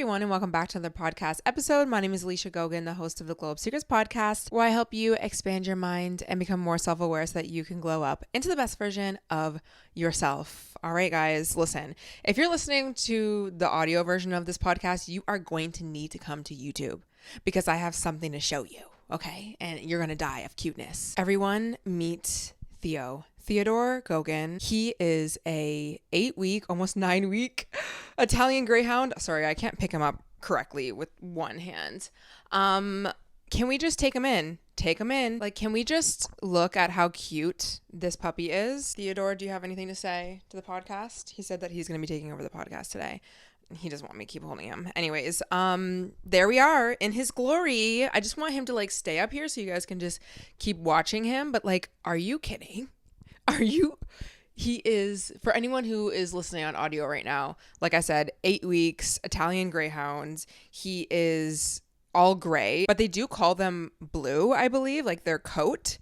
everyone, and welcome back to another podcast episode. My name is Alicia Gogan, the host of the Glow Up Secrets podcast, where I help you expand your mind and become more self-aware so that you can glow up into the best version of yourself. All right, guys, listen. If you're listening to the audio version of this podcast, you are going to need to come to YouTube because I have something to show you, okay? And you're going to die of cuteness. Everyone meet Theo. Theodore Gogin. He is a 8-week, almost 9-week Italian Greyhound. Sorry, I can't pick him up correctly with one hand. Can we just take him in? Take him in. Like, can we just look at how cute this puppy is? Theodore, do you have anything to say to the podcast? He said that he's going to be taking over the podcast today. He doesn't want me to keep holding him. Anyways, there we are in his glory. I just want him to like stay up here so you guys can just keep watching him. But like, are you kidding? He is, for anyone who is listening on audio right now, like I said, 8 weeks, Italian Greyhounds. He is all gray, but they do call them blue, I believe, like their coat.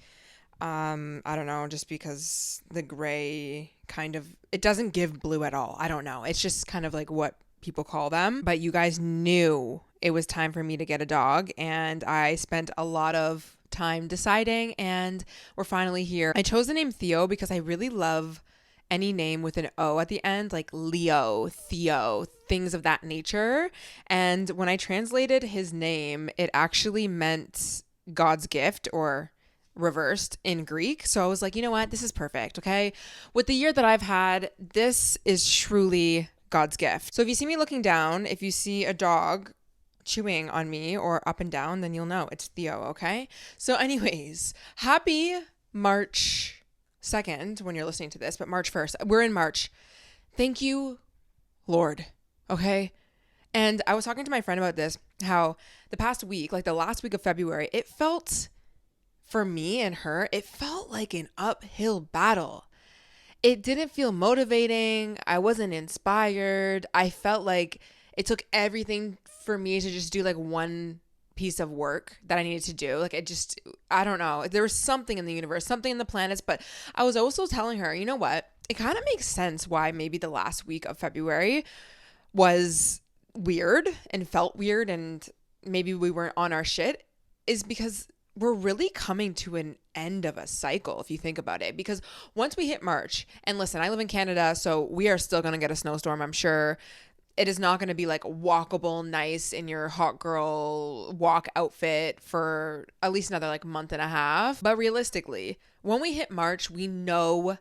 I don't know, just because the gray kind of, it doesn't give blue at all. I don't know. It's just kind of like what people call them. But you guys knew it was time for me to get a dog, and I spent a lot of time deciding, and we're finally here. I chose the name Theo because I really love any name with an O at the end, like Leo, Theo, things of that nature. And when I translated his name, it actually meant God's gift, or reversed in Greek. So I was like, you know what? This is perfect. Okay. With the year that I've had, this is truly God's gift. So if you see me looking down, if you see a dog chewing on me or up and down, then you'll know it's Theo. Okay. So anyways, happy March 2nd when you're listening to this, but March 1st, we're in March. Thank you, Lord. Okay. And I was talking to my friend about this, how the past week, like the last week of February, it felt for me and her, it felt like an uphill battle. It didn't feel motivating. I wasn't inspired. I felt like it took everything for me to just do like one piece of work that I needed to do. Like it just, I don't know. There was something in the universe, something in the planets, but I was also telling her, you know what? It kind of makes sense why maybe the last week of February was weird and felt weird, and maybe we weren't on our shit, is because we're really coming to an end of a cycle, if you think about it. Because once we hit March, and listen, I live in Canada, so we are still going to get a snowstorm, I'm sure. It is not going to be like walkable, nice in your hot girl walk outfit for at least another like month and a half. But realistically, when we hit March, we know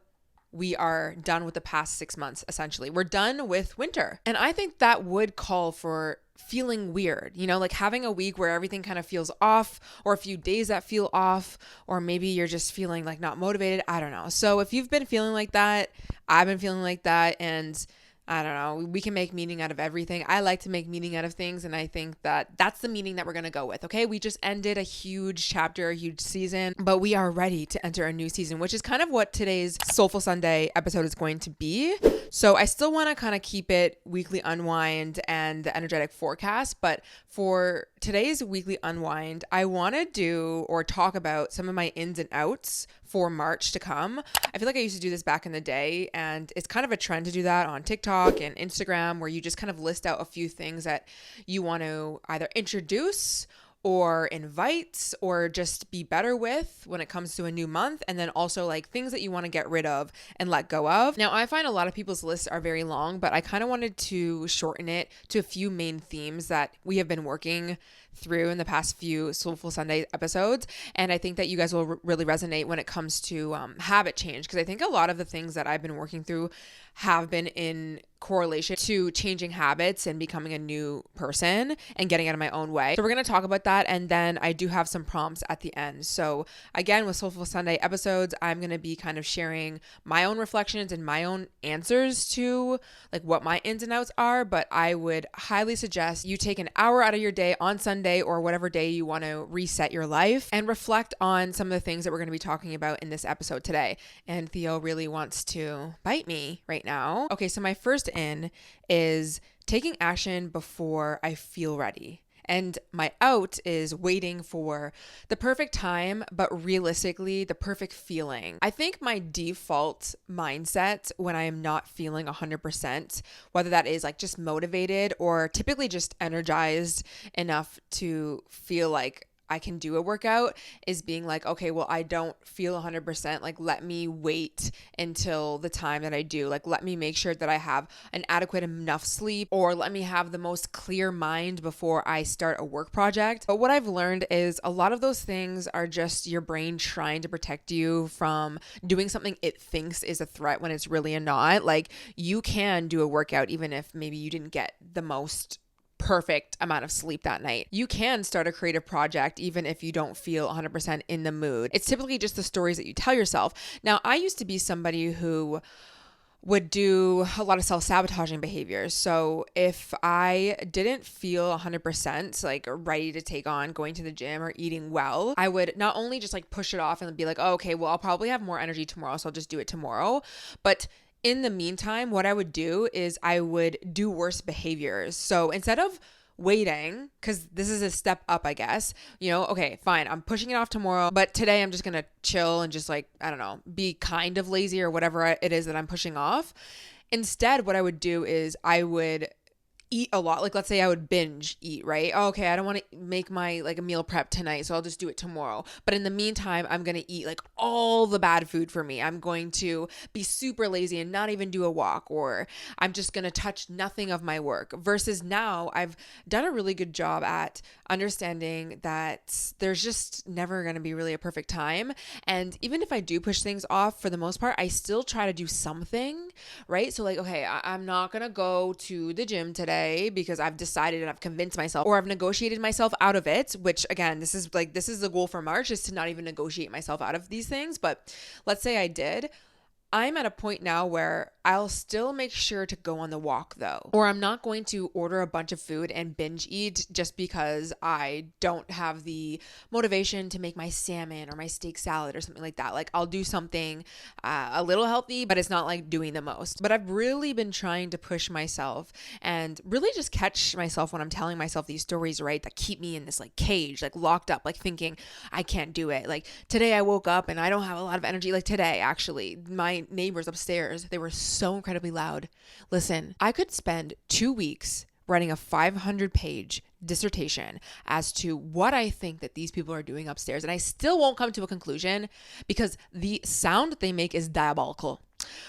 we are done with the past 6 months, essentially. We're done with winter. And I think that would call for feeling weird, you know, like having a week where everything kind of feels off, or a few days that feel off, or maybe you're just feeling like not motivated. I don't know. So if you've been feeling like that, I've been feeling like that, and I don't know, we can make meaning out of everything. I like to make meaning out of things, and I think that that's the meaning that we're going to go with, okay? We just ended a huge chapter, a huge season, but we are ready to enter a new season, which is kind of what today's Soulful Sunday episode is going to be. So I still want to kind of keep it weekly unwind and the energetic forecast, but for today's weekly unwind, I want to do or talk about some of my ins and outs for March to come. I feel like I used to do this back in the day, and it's kind of a trend to do that on TikTok and Instagram, where you just kind of list out a few things that you want to either introduce or invite or just be better with when it comes to a new month, and then also like things that you want to get rid of and let go of. Now, I find a lot of people's lists are very long, but I kind of wanted to shorten it to a few main themes that we have been working through in the past few Soulful Sunday episodes, and I think that you guys will really resonate when it comes to habit change, because I think a lot of the things that I've been working through have been in correlation to changing habits and becoming a new person and getting out of my own way. So we're going to talk about that, and then I do have some prompts at the end. So again, with Soulful Sunday episodes, I'm going to be kind of sharing my own reflections and my own answers to like what my ins and outs are, but I would highly suggest you take an hour out of your day on Sunday or whatever day you want to reset your life and reflect on some of the things that we're going to be talking about in this episode today. And Theo really wants to bite me right now. Okay, so my first in is taking action before I feel ready. And my out is waiting for the perfect time, but realistically, the perfect feeling. I think my default mindset when I am not feeling 100%, whether that is like just motivated or typically just energized enough to feel like I can do a workout, is being like, okay, well, I don't feel 100%. Like, let me wait until the time that I do. Like, let me make sure that I have an adequate enough sleep, or let me have the most clear mind before I start a work project. But what I've learned is a lot of those things are just your brain trying to protect you from doing something it thinks is a threat when it's really not. Like, you can do a workout even if maybe you didn't get the most perfect amount of sleep that night. You can start a creative project even if you don't feel 100% in the mood. It's typically just the stories that you tell yourself. Now, I used to be somebody who would do a lot of self-sabotaging behaviors. So if I didn't feel 100% like ready to take on going to the gym or eating well, I would not only just like push it off and be like, oh, okay, well, I'll probably have more energy tomorrow, so I'll just do it tomorrow. But in the meantime, what I would do is I would do worse behaviors. So instead of waiting, because this is a step up, I guess, okay, fine, I'm pushing it off tomorrow, but today I'm just going to chill and just like, I don't know, be kind of lazy or whatever it is that I'm pushing off. Instead, what I would do is I would eat a lot. Like, let's say I would binge eat, right? Oh, okay, I don't want to make my like a meal prep tonight, so I'll just do it tomorrow. But in the meantime, I'm going to eat like all the bad food for me. I'm going to be super lazy and not even do a walk, or I'm just going to touch nothing of my work. Versus now, I've done a really good job at understanding that there's just never going to be really a perfect time. And even if I do push things off, for the most part, I still try to do something, right? So like, okay, I'm not going to go to the gym today because I've decided and I've convinced myself, or I've negotiated myself out of it, which again, this is the goal for March, is to not even negotiate myself out of these things. But let's say I did. I'm at a point now where I'll still make sure to go on the walk though, or I'm not going to order a bunch of food and binge eat just because I don't have the motivation to make my salmon or my steak salad or something like that. Like, I'll do something a little healthy, but it's not like doing the most. But I've really been trying to push myself and really just catch myself when I'm telling myself these stories, right, that keep me in this like cage, like locked up, like thinking I can't do it. Like today I woke up and I don't have a lot of energy. Like today, actually, my neighbors upstairs, they were so incredibly loud. Listen, I could spend 2 weeks writing a 500-page dissertation as to what I think that these people are doing upstairs, and I still won't come to a conclusion because the sound that they make is diabolical.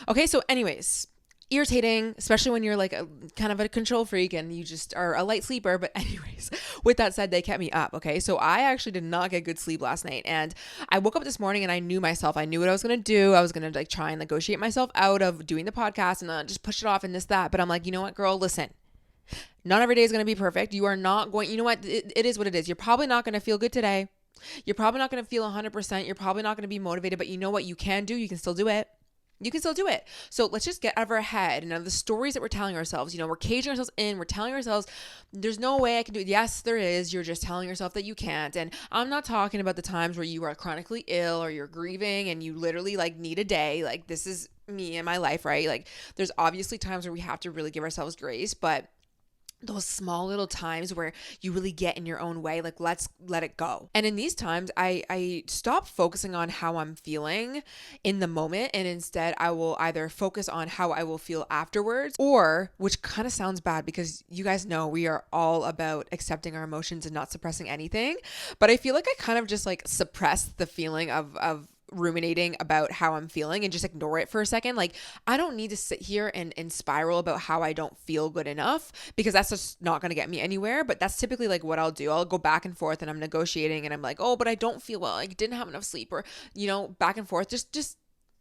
Okay, so anyways, irritating, especially when you're like a kind of a control freak and you just are a light sleeper. But anyways, with that said, they kept me up. Okay. So I actually did not get good sleep last night, and I woke up this morning and I knew myself. I knew what I was going to do. I was going to like try and negotiate myself out of doing the podcast and just push it off and this, that. But I'm like, you know what, girl, listen, not every day is going to be perfect. You are not going, you know what? It is what it is. You're probably not going to feel good today. You're probably not going to feel 100%. You're probably not going to be motivated, but you know what you can do? You can still do it. You can still do it. So let's just get out of our head. And the stories that we're telling ourselves, we're caging ourselves in. We're telling ourselves, there's no way I can do it. Yes, there is. You're just telling yourself that you can't. And I'm not talking about the times where you are chronically ill or you're grieving and you literally like need a day. Like, this is me in my life, right? Like, there's obviously times where we have to really give ourselves grace, but those small little times where you really get in your own way, like, let's let it go. And in these times, I stop focusing on how I'm feeling in the moment, and instead I will either focus on how I will feel afterwards, or, which kind of sounds bad because you guys know we are all about accepting our emotions and not suppressing anything, but I feel like I kind of just like suppress the feeling of ruminating about how I'm feeling and just ignore it for a second. Like, I don't need to sit here and spiral about how I don't feel good enough, because that's just not going to get me anywhere. But that's typically like what I'll do. I'll go back and forth and I'm negotiating and I'm like, oh, but I don't feel well. I didn't have enough sleep, or, back and forth. Just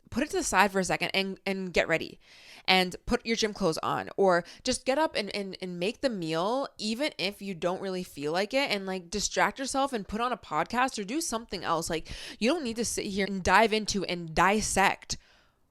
put it to the side for a second and get ready and put your gym clothes on, or just get up and make the meal, even if you don't really feel like it, and like distract yourself and put on a podcast or do something else. Like, you don't need to sit here and dive into and dissect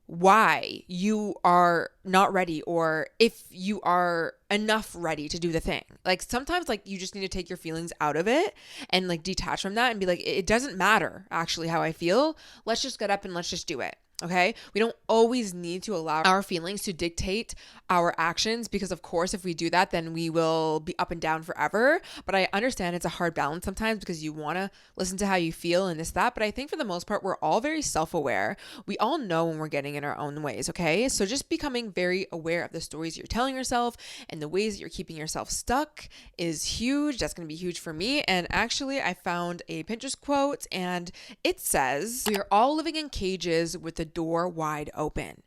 why you are not ready, or if you are enough ready to do the thing. Like, sometimes like you just need to take your feelings out of it and like detach from that and be like, it doesn't matter actually how I feel. Let's just get up and let's just do it. Okay. We don't always need to allow our feelings to dictate our actions, because of course, if we do that, then we will be up and down forever. But I understand it's a hard balance sometimes, because you want to listen to how you feel and this, that. But I think for the most part, we're all very self-aware. We all know when we're getting in our own ways. Okay. So just becoming very aware of the stories you're telling yourself and the ways that you're keeping yourself stuck is huge. That's going to be huge for me. And actually, I found a Pinterest quote, and it says, "We are all living in cages with the door wide open."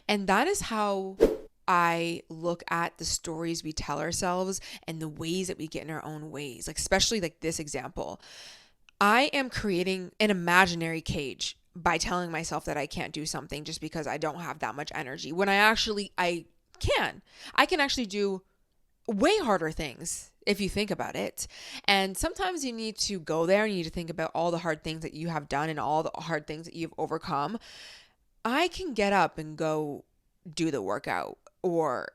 And that is how I look at the stories we tell ourselves and the ways that we get in our own ways. Like, especially like this example, I am creating an imaginary cage by telling myself that I can't do something just because I don't have that much energy, when I can. I can actually do way harder things if you think about it. And sometimes you need to go there and you need to think about all the hard things that you have done and all the hard things that you've overcome. I can get up and go do the workout, or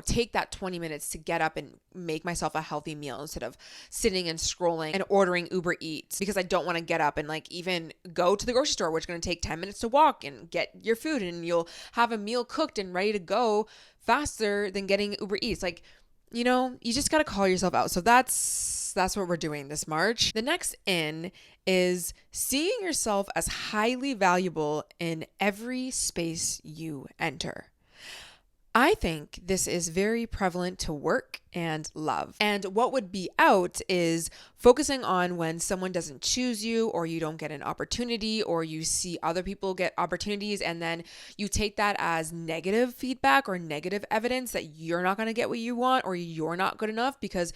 take that 20 minutes to get up and make myself a healthy meal instead of sitting and scrolling and ordering Uber Eats, because I don't want to get up and like even go to the grocery store, which is going to take 10 minutes to walk and get your food, and you'll have a meal cooked and ready to go faster than getting Uber Eats. Like, you just got to call yourself out. So that's what we're doing this March. The next in is seeing yourself as highly valuable in every space you enter. I think this is very prevalent to work and love. And what would be out is focusing on when someone doesn't choose you, or you don't get an opportunity, or you see other people get opportunities, and then you take that as negative feedback or negative evidence that you're not going to get what you want, or you're not good enough because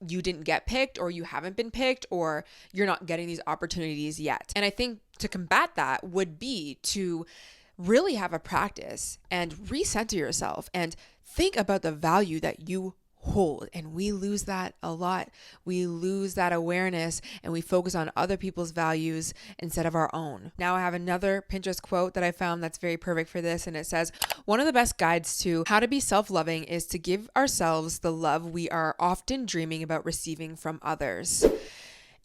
you didn't get picked, or you haven't been picked, or you're not getting these opportunities yet. And I think to combat that would be to really have a practice and recenter yourself and think about the value that you hold. And we lose that a lot. We lose that awareness and we focus on other people's values instead of our own. Now I have another Pinterest quote that I found that's very perfect for this. And it says, "One of the best guides to how to be self-loving is to give ourselves the love we are often dreaming about receiving from others."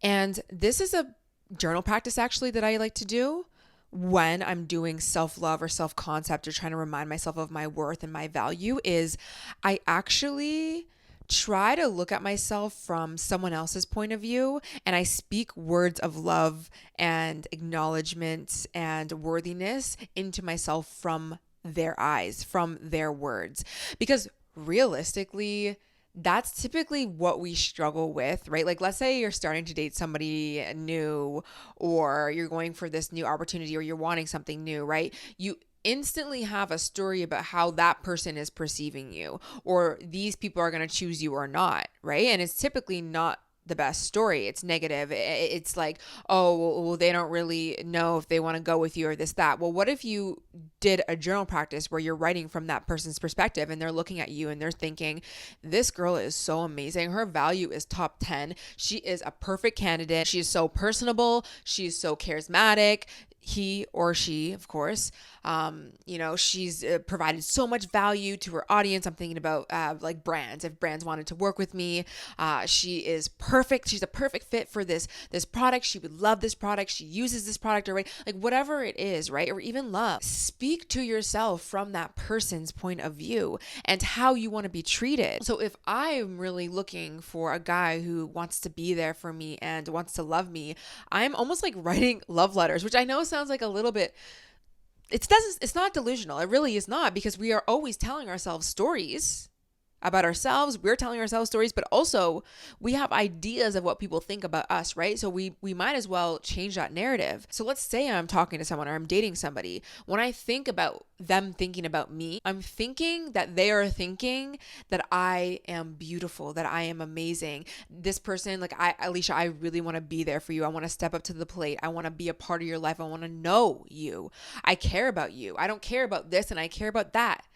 And this is a journal practice actually that I like to do when I'm doing self-love or self-concept, or trying to remind myself of my worth and my value, is I actually try to look at myself from someone else's point of view, and I speak words of love and acknowledgement and worthiness into myself from their eyes, from their words. Because realistically, that's typically what we struggle with, right? Like, let's say you're starting to date somebody new, or you're going for this new opportunity, or you're wanting something new, right? You instantly have a story about how that person is perceiving you, or these people are going to choose you or not, right? And it's typically not the best story. It's negative. It's like, oh, well, they don't really know if they want to go with you, or this, that. Well, what if you did a journal practice where you're writing from that person's perspective, and they're looking at you and they're thinking, this girl is so amazing. Her value is top 10. She is a perfect candidate. She is so personable. She's so charismatic. He or she, of course, she's provided so much value to her audience. I'm thinking about like brands. If brands wanted to work with me, she is perfect. She's a perfect fit for this product. She would love this product. She uses this product already. Like, whatever it is, right? Or even love. Speak to yourself from that person's point of view and how you want to be treated. So if I'm really looking for a guy who wants to be there for me and wants to love me, I'm almost like writing love letters, which I know sounds like a little bit, it's not delusional. It really is not, because we are always telling ourselves stories about ourselves. We're telling ourselves stories, but also we have ideas of what people think about us, right? So we might as well change that narrative. So let's say I'm talking to someone or I'm dating somebody. When I think about them thinking about me, I'm thinking that they are thinking that I am beautiful, that I am amazing. This person, like, Alicia, I really want to be there for you. I want to step up to the plate. I want to be a part of your life. I want to know you. I care about you. I don't care about this and I care about that.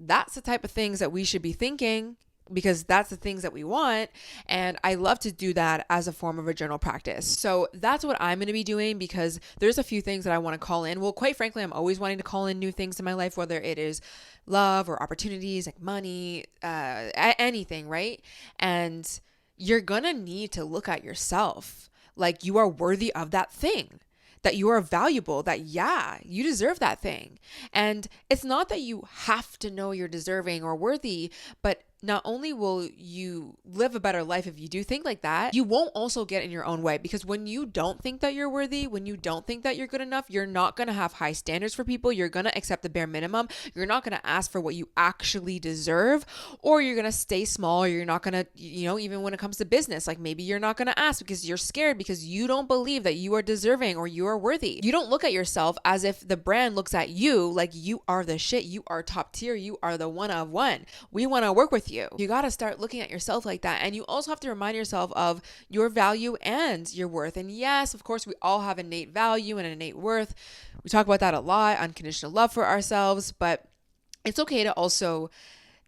That's the type of things that we should be thinking, because that's the things that we want. And I love to do that as a form of a journal practice. So that's what I'm going to be doing, because there's a few things that I want to call in. Well, quite frankly, I'm always wanting to call in new things in my life, whether it is love or opportunities, like money, anything, right? And you're going to need to look at yourself like you are worthy of that thing. that you are valuable, that yeah, you deserve that thing. And it's not that you have to know you're deserving or worthy, but not only will you live a better life if you do think like that, you won't also get in your own way. Because when you don't think that you're worthy, when you don't think that you're good enough, you're not going to have high standards for people. You're going to accept the bare minimum. You're not going to ask for what you actually deserve, or you're going to stay small. Or you're not going to, even when it comes to business, like maybe you're not going to ask because you're scared because you don't believe that you are deserving or you are worthy. You don't look at yourself as if the brand looks at you like you are the shit. You are top tier. You are the one of one. We want to work with you. You got to start looking at yourself like that. And you also have to remind yourself of your value and your worth. And yes, of course, we all have innate value and innate worth. We talk about that a lot, unconditional love for ourselves, but it's okay to also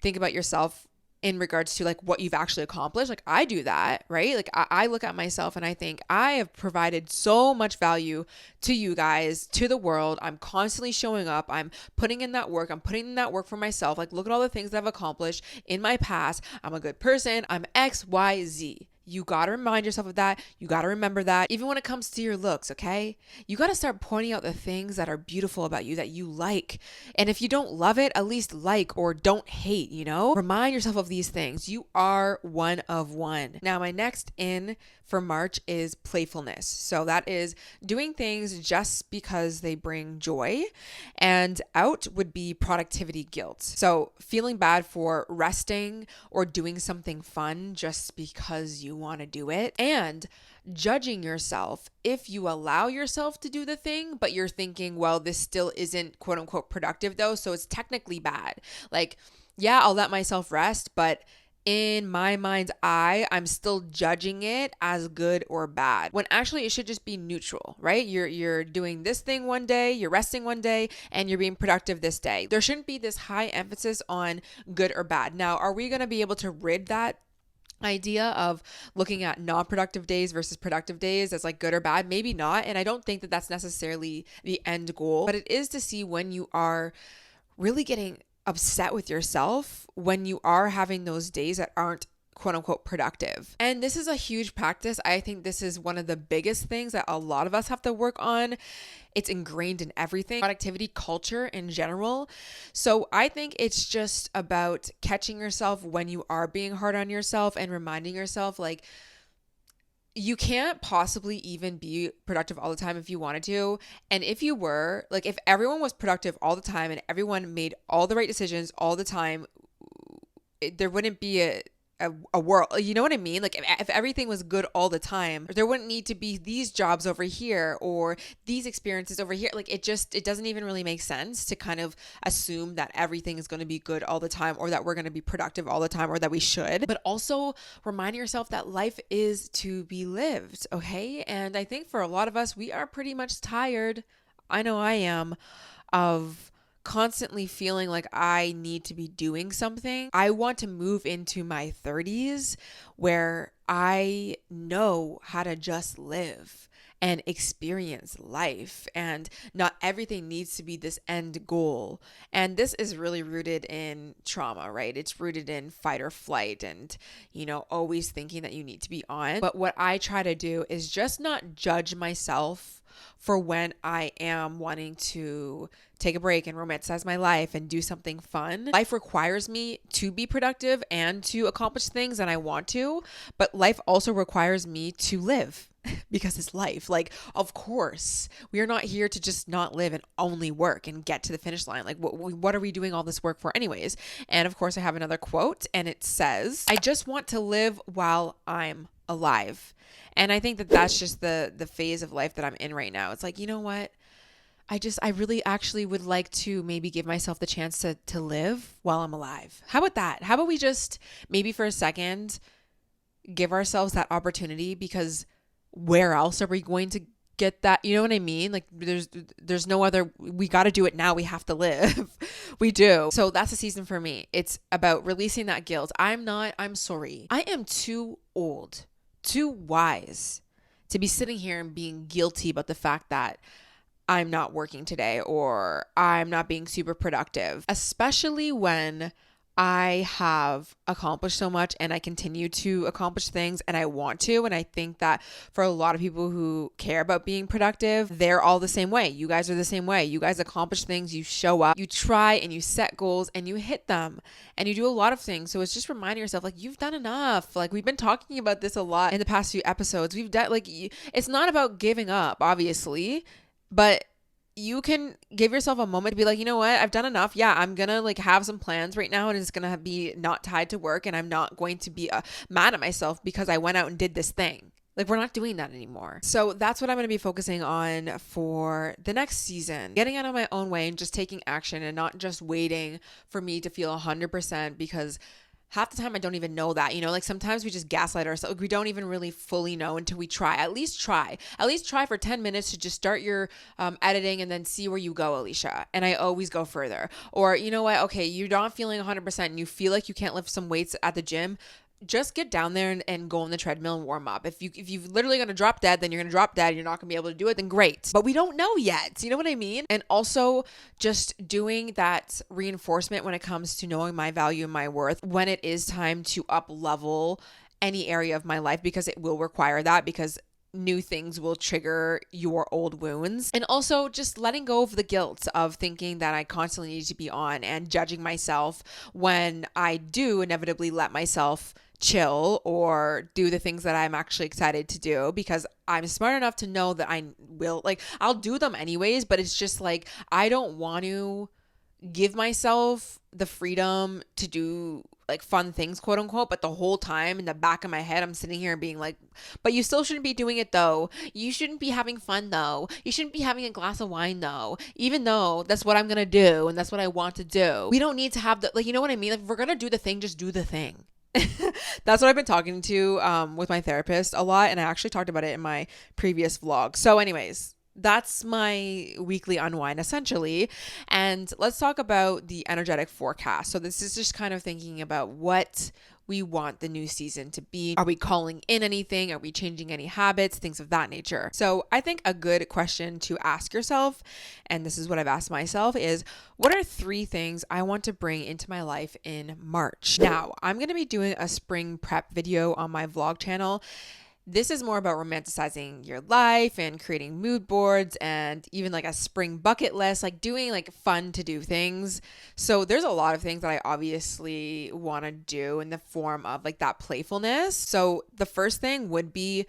think about yourself in regards to like what you've actually accomplished. Like I do that, right? Like I look at myself and I think I have provided so much value to you guys, to the world. I'm constantly showing up. I'm putting in that work. I'm putting in that work for myself. Like look at all the things that I've accomplished in my past. I'm a good person. I'm X, Y, Z. You got to remind yourself of that. You got to remember that. Even when it comes to your looks, okay? You got to start pointing out the things that are beautiful about you that you like. And if you don't love it, at least like or don't hate, Remind yourself of these things. You are one of one. Now, my next in for March is playfulness. So that is doing things just because they bring joy. And out would be productivity guilt. So feeling bad for resting or doing something fun just because you want to do it, and judging yourself if you allow yourself to do the thing, but you're thinking, well, this still isn't quote unquote productive though, so it's technically bad. Like, yeah, I'll let myself rest, but in my mind's eye, I'm still judging it as good or bad, when actually it should just be neutral, right? You're doing this thing one day, you're resting one day, and you're being productive this day. There shouldn't be this high emphasis on good or bad. Now, are we going to be able to rid that idea of looking at non-productive days versus productive days as like good or bad? Maybe not. And I don't think that that's necessarily the end goal, but it is to see when you are really getting upset with yourself, when you are having those days that aren't quote unquote productive. And this is a huge practice. I think this is one of the biggest things that a lot of us have to work on. It's ingrained in everything, productivity culture in general. So I think it's just about catching yourself when you are being hard on yourself and reminding yourself like, you can't possibly even be productive all the time if you wanted to. And if you were, like if everyone was productive all the time and everyone made all the right decisions all the time, there wouldn't be a world, you know what I mean? Like if everything was good all the time, there wouldn't need to be these jobs over here or these experiences over here. Like it doesn't even really make sense to kind of assume that everything is going to be good all the time, or that we're going to be productive all the time, or that we should. But also remind yourself that life is to be lived, okay? And I think for a lot of us, we are pretty much tired, I know I am, of constantly feeling like I need to be doing something. I want to move into my 30s where I know how to just live and experience life, and not everything needs to be this end goal. And this is really rooted in trauma, right? It's rooted in fight or flight and, always thinking that you need to be on. But what I try to do is just not judge myself for when I am wanting to take a break and romanticize my life and do something fun. Life requires me to be productive and to accomplish things, and I want to, but life also requires me to live because it's life. Like, of course, we are not here to just not live and only work and get to the finish line. Like, what are we doing all this work for anyways? And of course, I have another quote, and it says, I just want to live while I'm alive. And I think that that's just the phase of life that I'm in right now. It's like, you know what? I really actually would like to maybe give myself the chance to live while I'm alive. How about that? How about we just maybe for a second give ourselves that opportunity, because where else are we going to get that? You know what I mean? Like there's no other, we got to do it now. We have to live. We do. So that's a season for me. It's about releasing that guilt. I'm sorry. I am too old, too wise to be sitting here and being guilty about the fact that I'm not working today or I'm not being super productive, especially when I have accomplished so much and I continue to accomplish things and I want to. And I think that for a lot of people who care about being productive, they're all the same way. You guys are the same way. You guys accomplish things, you show up, you try and you set goals and you hit them and you do a lot of things. So it's just reminding yourself, like, you've done enough. Like, we've been talking about this a lot in the past few episodes. We've done, like, it's not about giving up, obviously, but you can give yourself a moment to be like, you know what, I've done enough. Yeah, I'm gonna like have some plans right now and it's gonna be not tied to work, and I'm not going to be mad at myself because I went out and did this thing. Like, we're not doing that anymore. So that's what I'm going to be focusing on for the next season. Getting out of my own way and just taking action and not just waiting for me to feel 100%, because half the time I don't even know that, like sometimes we just gaslight ourselves. We don't even really fully know until we try. At least try for 10 minutes to just start your editing and then see where you go, Alicia. And I always go further. Or you know what? Okay, you're not feeling 100% and you feel like you can't lift some weights at the gym. Just get down there and go on the treadmill and warm up. If you're literally going to drop dead, then you're going to drop dead. You're not going to be able to do it, then great. But we don't know yet. You know what I mean? And also just doing that reinforcement when it comes to knowing my value and my worth when it is time to up level any area of my life, because it will require that, because new things will trigger your old wounds. And also just letting go of the guilt of thinking that I constantly need to be on and judging myself when I do inevitably let myself chill or do the things that I'm actually excited to do, because I'm smart enough to know that I will, like, I'll do them anyways, but it's just like, I don't want to give myself the freedom to do like fun things, quote unquote, but the whole time in the back of my head, I'm sitting here being like, but you still shouldn't be doing it though. You shouldn't be having fun though. You shouldn't be having a glass of wine though, even though that's what I'm going to do and that's what I want to do. We don't need to have the, like, you know what I mean? Like, if we're going to do the thing, just do the thing. That's what I've been talking to with my therapist a lot, and I actually talked about it in my previous vlog. So anyways, that's my weekly unwind essentially. And let's talk about the energetic forecast. So this is just kind of thinking about what we want the new season to be. Are we calling in anything? Are we changing any habits? Things of that nature. So I think a good question to ask yourself, and this is what I've asked myself, is what are 3 things I want to bring into my life in March? Now, I'm going to be doing a spring prep video on my vlog channel. This is more about romanticizing your life and creating mood boards and even like a spring bucket list, like doing like fun to do things. So there's a lot of things that I obviously want to do in the form of like that playfulness. So the first thing would be,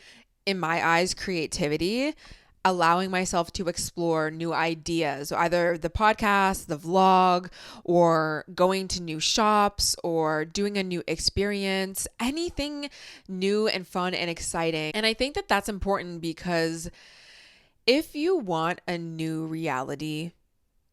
in my eyes, creativity. Allowing myself to explore new ideas, either the podcast, the vlog, or going to new shops, or doing a new experience, anything new and fun and exciting. And I think that that's important, because if you want a new reality,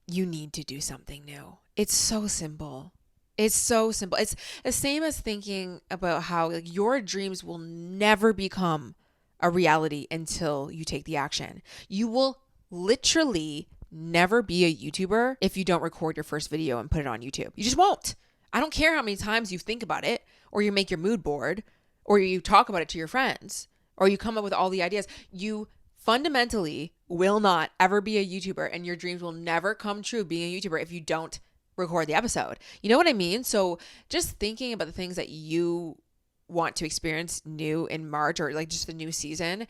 you need to do something new. It's so simple. It's so simple. It's the same as thinking about how like, your dreams will never become a reality until you take the action. You will literally never be a YouTuber if you don't record your first video and put it on YouTube. You just won't. I don't care how many times you think about it, or you make your mood board, or you talk about it to your friends, or you come up with all the ideas. You fundamentally will not ever be a YouTuber, and your dreams will never come true being a YouTuber if you don't record the episode. You know what I mean? So just thinking about the things that you want to experience new in March, or like just the new season,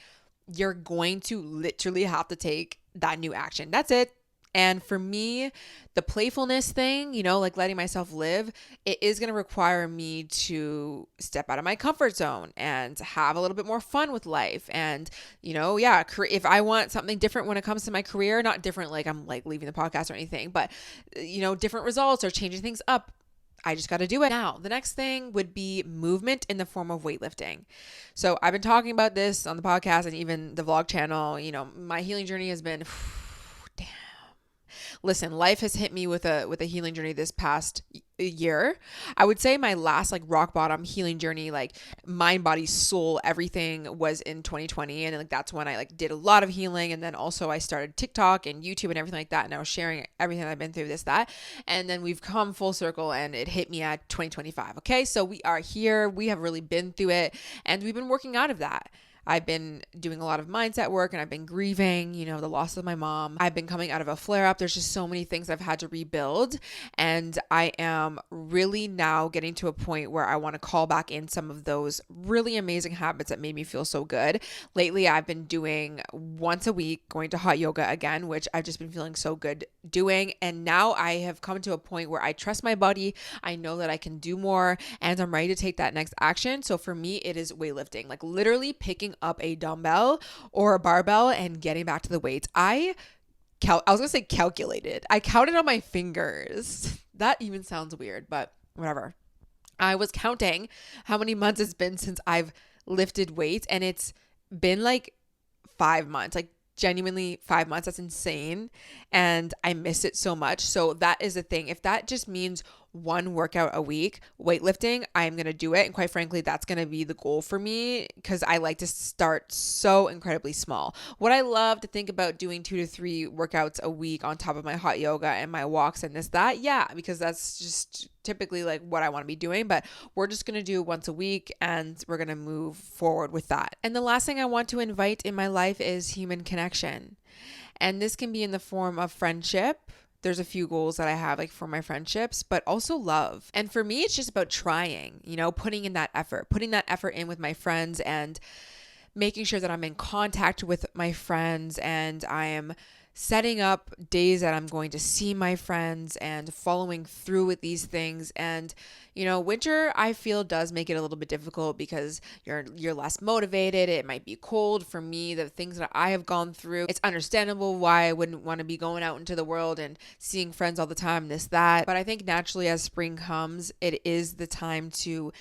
you're going to literally have to take that new action. That's it. And for me, the playfulness thing, like letting myself live, it is going to require me to step out of my comfort zone and have a little bit more fun with life. And, if I want something different when it comes to my career, not different like I'm like leaving the podcast or anything, but, different results or changing things up, I just got to do it. Now, the next thing would be movement in the form of weightlifting. So I've been talking about this on the podcast and even the vlog channel. My healing journey has been, damn. Listen, life has hit me with a healing journey this past year. I would say my last like rock bottom healing journey, like mind, body, soul, everything, was in 2020. And like that's when I like did a lot of healing. And then also I started TikTok and YouTube and everything like that. And I was sharing everything I've been through, this, that. And then we've come full circle and it hit me at 2025. Okay. So we are here. We have really been through it and we've been working out of that. I've been doing a lot of mindset work and I've been grieving, the loss of my mom. I've been coming out of a flare up. There's just so many things I've had to rebuild. And I am really now getting to a point where I want to call back in some of those really amazing habits that made me feel so good. Lately, I've been doing once a week, going to hot yoga again, which I've just been feeling so good doing. And now I have come to a point where I trust my body. I know that I can do more and I'm ready to take that next action. So for me, it is weightlifting, like literally picking up a dumbbell or a barbell and getting back to the weights. I was going to say calculated. I counted on my fingers. That even sounds weird, but whatever. I was counting how many months it's been since I've lifted weights, and it's been like 5 months, like genuinely 5 months. That's insane. And I miss it so much. So that is the thing. If that just means one workout a week, weightlifting, I'm going to do it. And quite frankly, that's going to be the goal for me because I like to start so incredibly small. Would I love to think about doing 2 to 3 workouts a week on top of my hot yoga and my walks and that? Yeah, because that's just typically like what I want to be doing, but we're just going to do once a week and we're going to move forward with that. And the last thing I want to invite in my life is human connection. And this can be in the form of friendship. There's a few goals that I have like for my friendships, but also love. And for me, it's just about trying, putting in that effort, putting that effort in with my friends and making sure that I'm in contact with my friends and I am setting up days that I'm going to see my friends and following through with these things. And, winter I feel does make it a little bit difficult because you're less motivated. It might be cold. For me, the things that I have gone through, it's understandable why I wouldn't want to be going out into the world and seeing friends all the time, that. But I think naturally as spring comes, it is the time to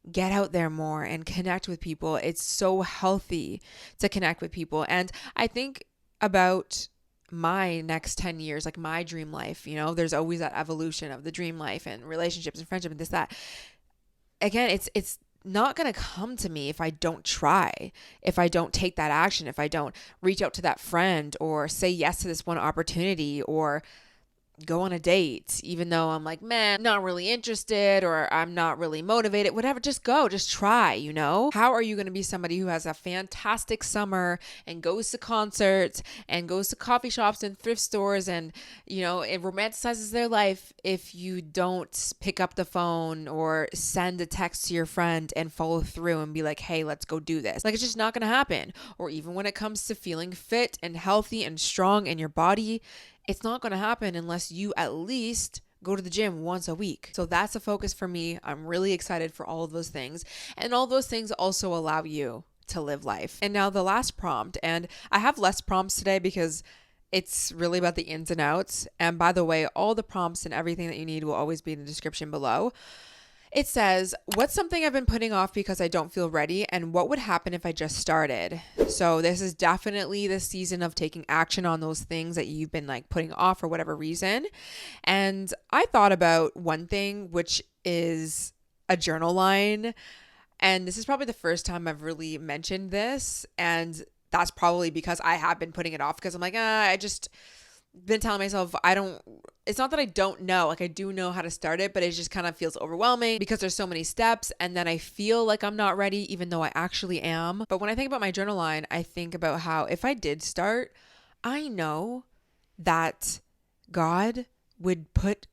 get out there more and connect with people. It's so healthy to connect with people. And I think about my next 10 years, like my dream life, there's always that evolution of the dream life and relationships and friendship and that. Again, it's not going to come to me if I don't try, if I don't take that action, if I don't reach out to that friend or say yes to this one opportunity or go on a date, even though I'm like, man, not really interested or I'm not really motivated, whatever, just go, just try, How are you going to be somebody who has a fantastic summer and goes to concerts and goes to coffee shops and thrift stores and, it romanticizes their life if you don't pick up the phone or send a text to your friend and follow through and be like, hey, let's go do this. Like, it's just not going to happen. Or even when it comes to feeling fit and healthy and strong in your body, it's not going to happen unless you at least go to the gym once a week. So that's a focus for me. I'm really excited for all of those things. And all those things also allow you to live life. And now the last prompt, and I have less prompts today because it's really about the ins and outs. And by the way, all the prompts and everything that you need will always be in the description below. It says, what's something I've been putting off because I don't feel ready, and what would happen if I just started? So this is definitely the season of taking action on those things that you've been like putting off for whatever reason. And I thought about one thing, which is a journal line. And this is probably the first time I've really mentioned this. And that's probably because I have been putting it off because I'm like, I just been telling myself it's not that I don't know, like I do know how to start it, but it just kind of feels overwhelming because there's so many steps and then I feel like I'm not ready even though I actually am. But when I think about my journal line, I think about how if I did start, I know that God would put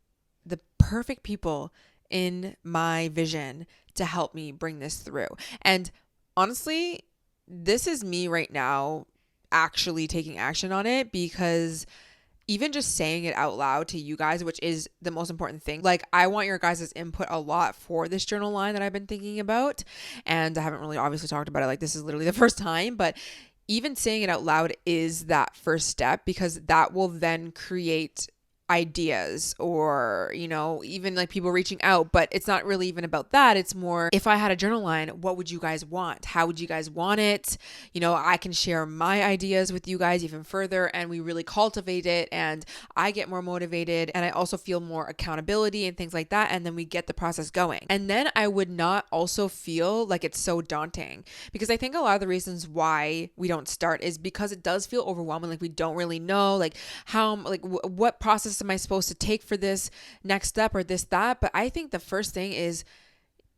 the perfect people in my vision to help me bring this through. And honestly, this is me right now actually taking action on it because even just saying it out loud to you guys, which is the most important thing. Like, I want your guys' input a lot for this journal line that I've been thinking about. And I haven't really obviously talked about it. Like, this is literally the first time, but even saying it out loud is that first step because that will then create ideas or, even like people reaching out, but it's not really even about that. It's more, if I had a journal line, what would you guys want? How would you guys want it? I can share my ideas with you guys even further and we really cultivate it and I get more motivated and I also feel more accountability and things like that. And then we get the process going. And then I would not also feel like it's so daunting because I think a lot of the reasons why we don't start is because it does feel overwhelming. Like we don't really know like how, like what process am I supposed to take for this next step or that? But I think the first thing is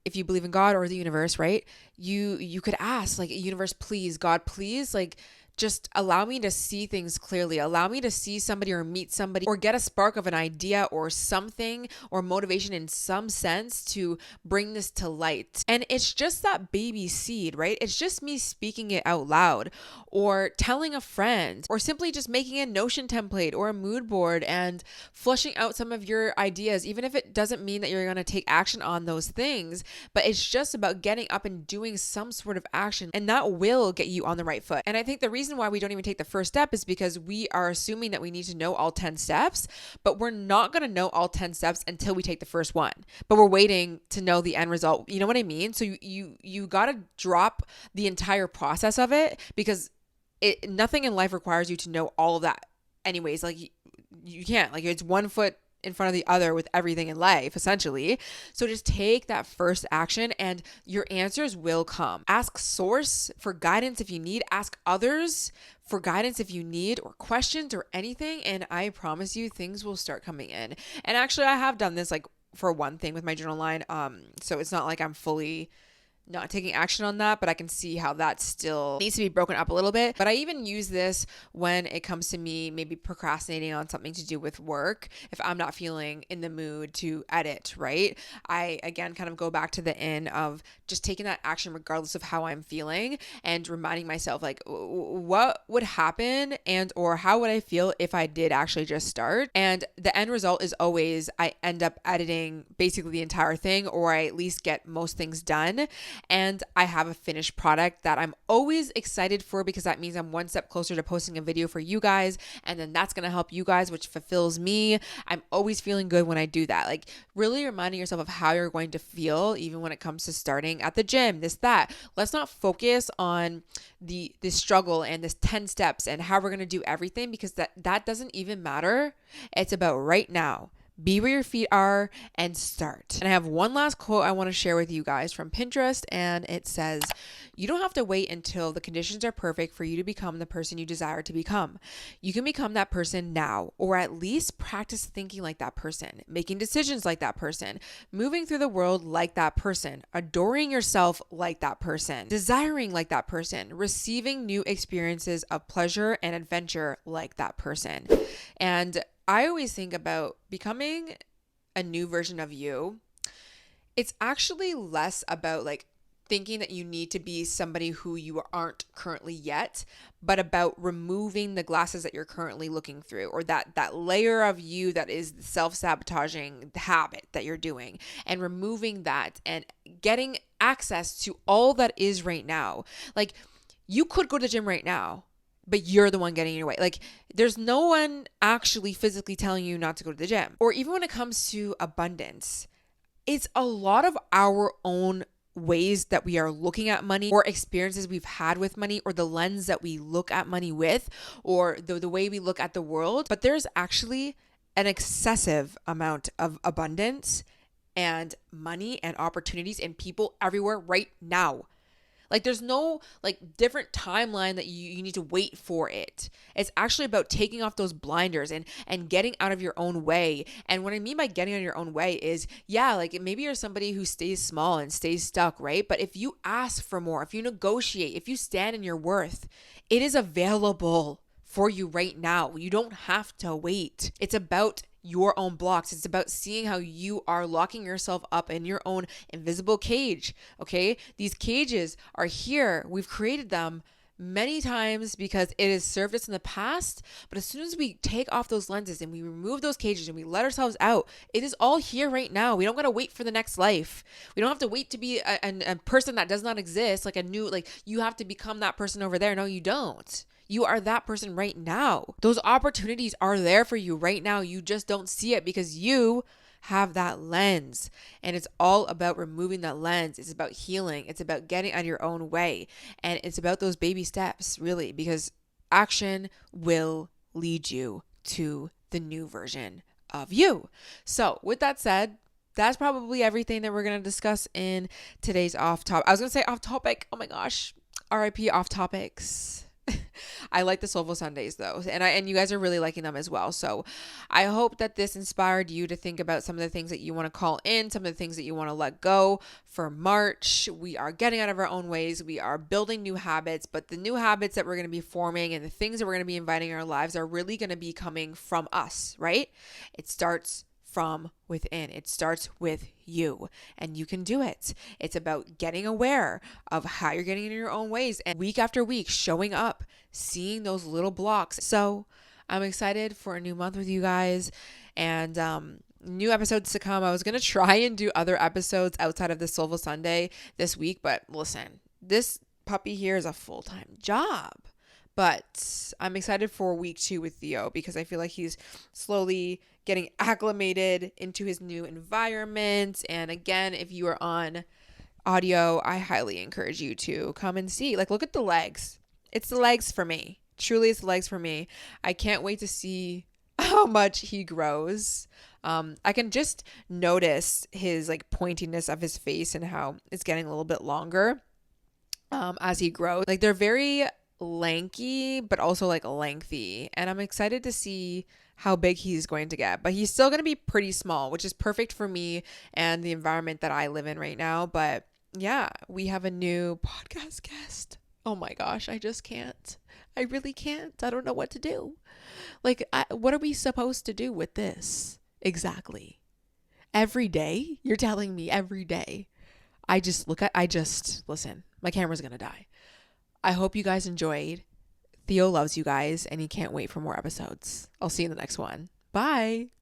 if you believe in God or the universe, right? You could ask like, universe, please, God, please, like, just allow me to see things clearly. Allow me to see somebody or meet somebody or get a spark of an idea or something or motivation in some sense to bring this to light. And it's just that baby seed, right? It's just me speaking it out loud or telling a friend or simply just making a Notion template or a mood board and flushing out some of your ideas, even if it doesn't mean that you're going to take action on those things, but it's just about getting up and doing some sort of action, and that will get you on the right foot. And I think the reason why we don't even take the first step is because we are assuming that we need to know all 10 steps, but we're not going to know all 10 steps until we take the first one. But we're waiting to know the end result. You know what I mean? So you got to drop the entire process of it, because nothing in life requires you to know all of that anyways. Like you can't, like, it's one foot in front of the other with everything in life, essentially. So just take that first action and your answers will come. Ask source for guidance if you need. Ask others for guidance if you need, or questions or anything. And I promise you things will start coming in. And actually I have done this, like, for one thing with my journal line. So it's not like I'm fully not taking action on that, but I can see how that still needs to be broken up a little bit. But I even use this when it comes to me maybe procrastinating on something to do with work. If I'm not feeling in the mood to edit, right? I, again, kind of go back to the end of just taking that action regardless of how I'm feeling, and reminding myself, like, what would happen and or how would I feel if I did actually just start? And the end result is always I end up editing basically the entire thing, or I at least get most things done. And I have a finished product that I'm always excited for, because that means I'm one step closer to posting a video for you guys. And then that's going to help you guys, which fulfills me. I'm always feeling good when I do that. Like, really reminding yourself of how you're going to feel, even when it comes to starting at the gym, that. Let's not focus on the struggle and this 10 steps and how we're going to do everything, because that doesn't even matter. It's about right now. Be where your feet are and start. And I have one last quote I want to share with you guys from Pinterest, and it says, you don't have to wait until the conditions are perfect for you to become the person you desire to become. You can become that person now, or at least practice thinking like that person, making decisions like that person, moving through the world like that person, adoring yourself like that person, desiring like that person, receiving new experiences of pleasure and adventure like that person. And I always think about becoming a new version of you. It's actually less about like thinking that you need to be somebody who you aren't currently yet, but about removing the glasses that you're currently looking through, or that layer of you that is the self-sabotaging habit that you're doing, and removing that and getting access to all that is right now. Like, you could go to the gym right now, but you're the one getting in your way. Like, there's no one actually physically telling you not to go to the gym. Or even when it comes to abundance, it's a lot of our own ways that we are looking at money, or experiences we've had with money, or the lens that we look at money with, or the way we look at the world. But there's actually an excessive amount of abundance and money and opportunities and people everywhere right now. Like, there's no like different timeline that you need to wait for it. It's actually about taking off those blinders and getting out of your own way. And what I mean by getting out of your own way is, yeah, like maybe you're somebody who stays small and stays stuck, right? But if you ask for more, if you negotiate, if you stand in your worth, it is available for you right now. You don't have to wait. It's about your own blocks. It's about seeing how you are locking yourself up in your own invisible cage. Okay? These cages are here. We've created them many times because it has served us in the past. But as soon as we take off those lenses and we remove those cages and we let ourselves out, it is all here right now. We don't got to wait for the next life. We don't have to wait to be a person that does not exist, like a new, like you have to become that person over there. No, you don't. You are that person right now. Those opportunities are there for you right now. You just don't see it because you have that lens. And it's all about removing that lens. It's about healing. It's about getting out of your own way. And it's about those baby steps, really, because action will lead you to the new version of you. So with that said, that's probably everything that we're going to discuss in today's off topic. I was going to say off topic. Oh my gosh. RIP off topics. I like the Soulful Sundays though. And you guys are really liking them as well. So I hope that this inspired you to think about some of the things that you want to call in, some of the things that you want to let go for March. We are getting out of our own ways. We are building new habits, but the new habits that we're going to be forming and the things that we're going to be inviting in our lives are really going to be coming from us, right? It starts from within. It starts with you, and you can do it. It's about getting aware of how you're getting in your own ways and week after week showing up, seeing those little blocks. So I'm excited for a new month with you guys and new episodes to come. I was going to try and do other episodes outside of the Soulful Sunday this week, but listen, this puppy here is a full-time job. But I'm excited for week 2 with Theo because I feel like he's slowly getting acclimated into his new environment. And again, if you are on audio, I highly encourage you to come and see. Like, look at the legs. It's the legs for me. Truly, it's the legs for me. I can't wait to see how much he grows. I can just notice his like pointiness of his face and how it's getting a little bit longer as he grows. Like, they're very lanky but also like lengthy, and I'm excited to see how big he's going to get, but he's still going to be pretty small, which is perfect for me and the environment that I live in right now. But yeah, we have a new podcast guest. Oh my gosh, I just can't. I really can't. I don't know what to do. Like, what are we supposed to do with this exactly? Every day? You're telling me every day? Listen, my camera's gonna die. I hope you guys enjoyed. Theo loves you guys and he can't wait for more episodes. I'll see you in the next one. Bye.